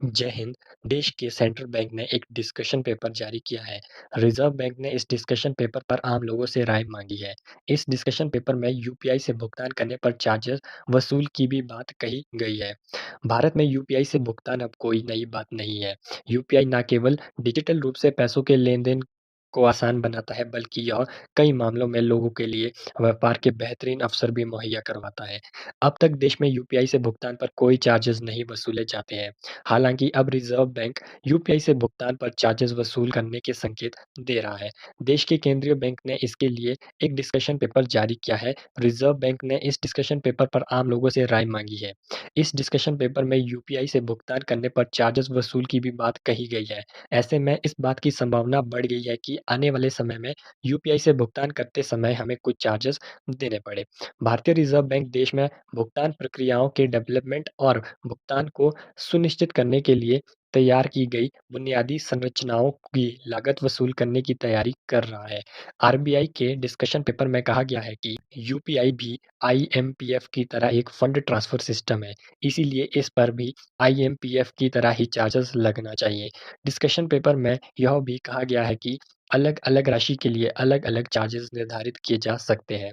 जय हिंद। देश के सेंट्रल बैंक ने एक डिस्कशन पेपर जारी किया है। रिजर्व बैंक ने इस डिस्कशन पेपर पर आम लोगों से राय मांगी है। इस डिस्कशन पेपर में यूपीआई से भुगतान करने पर चार्जेस वसूल की भी बात कही गई है। भारत में यूपीआई से भुगतान अब कोई नई बात नहीं है। यूपीआई न केवल डिजिटल रूप से पैसों के लेन-देन को आसान बनाता है, बल्कि यह कई मामलों में लोगों के लिए व्यापार के बेहतरीन अवसर भी मुहैया करवाता है। अब तक देश में यूपीआई से भुगतान पर कोई चार्जेस नहीं वसूले जाते हैं। हालाँकि अब रिज़र्व बैंक यूपीआई से भुगतान पर चार्जेस वसूल करने के संकेत दे रहा है। देश के केंद्रीय बैंक ने इसके लिए एक डिस्कशन पेपर जारी किया है। रिज़र्व बैंक ने इस डिस्कशन पेपर पर आम लोगों से राय माँगी है। इस डिस्कशन पेपर में यूपीआई से भुगतान करने पर चार्जेस वसूल की भी बात कही गई है। ऐसे में इस बात की संभावना बढ़ गई है कि आने वाले समय में यूपीआई से भुगतान करते समय हमें कुछ चार्जेस देने पड़े। भारतीय रिज़र्व बैंक देश में भुगतान प्रक्रियाओं के डेवलपमेंट और भुगतान को सुनिश्चित करने के लिए तैयार की गई बुनियादी संरचनाओं की लागत वसूल करने की तैयारी कर रहा है। आरबीआई के डिस्कशन पेपर में कहा गया है कि यूपीआई भी आईएमपीएफ की तरह एक फंड ट्रांसफर सिस्टम है, इसीलिए इस पर भी आईएमपीएफ की तरह ही चार्जेस लगना चाहिए। डिस्कशन पेपर में यह भी कहा गया है कि अलग-अलग राशि के लिए अलग-अलग चार्जेस निर्धारित किए जा सकते हैं।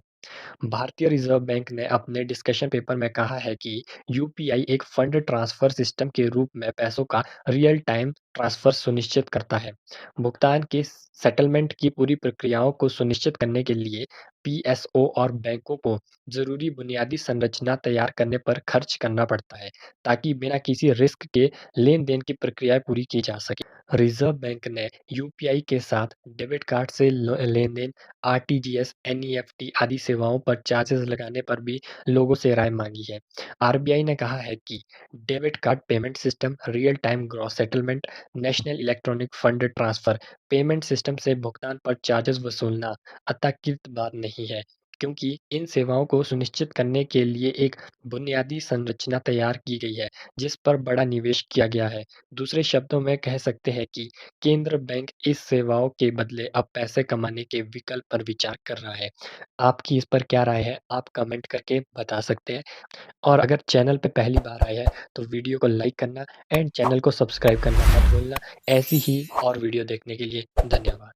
भारतीय रिज़र्व बैंक ने अपने डिस्कशन पेपर में कहा है कि यूपीआई एक फंड ट्रांसफर सिस्टम के रूप में पैसों का रियल टाइम ट्रांसफर सुनिश्चित करता है। भुगतान के सेटलमेंट की पूरी प्रक्रियाओं को सुनिश्चित करने के लिए पीएसओ और बैंकों को ज़रूरी बुनियादी संरचना तैयार करने पर खर्च करना पड़ता है, ताकि बिना किसी रिस्क के लेन-देन की प्रक्रियाएँ पूरी की जा सकें। रिज़र्व बैंक ने यूपीआई के साथ डेबिट कार्ड से लेन-देन, आरटीजीएस, एनईएफटी आदि सेवाओं पर चार्जेस लगाने पर भी लोगों से राय मांगी है। आरबीआई ने कहा है कि debit card payment system, real time gross settlement, national electronic fund transfer payment system से भुगतान पर चार्जेस वसूलना अतर्कित बात नहीं है, क्योंकि इन सेवाओं को सुनिश्चित करने के लिए एक बुनियादी संरचना तैयार की गई है, जिस पर बड़ा निवेश किया गया है। दूसरे शब्दों में कह सकते हैं कि केंद्र बैंक इस सेवाओं के बदले अब पैसे कमाने के विकल्प पर विचार कर रहा है। आपकी इस पर क्या राय है? आप कमेंट करके बता सकते हैं। और अगर चैनल पे पहली बार आए हैं, तो वीडियो को लाइक करना एंड चैनल को सब्सक्राइब करना मत भूलना। ऐसी ही और वीडियो देखने के लिए धन्यवाद।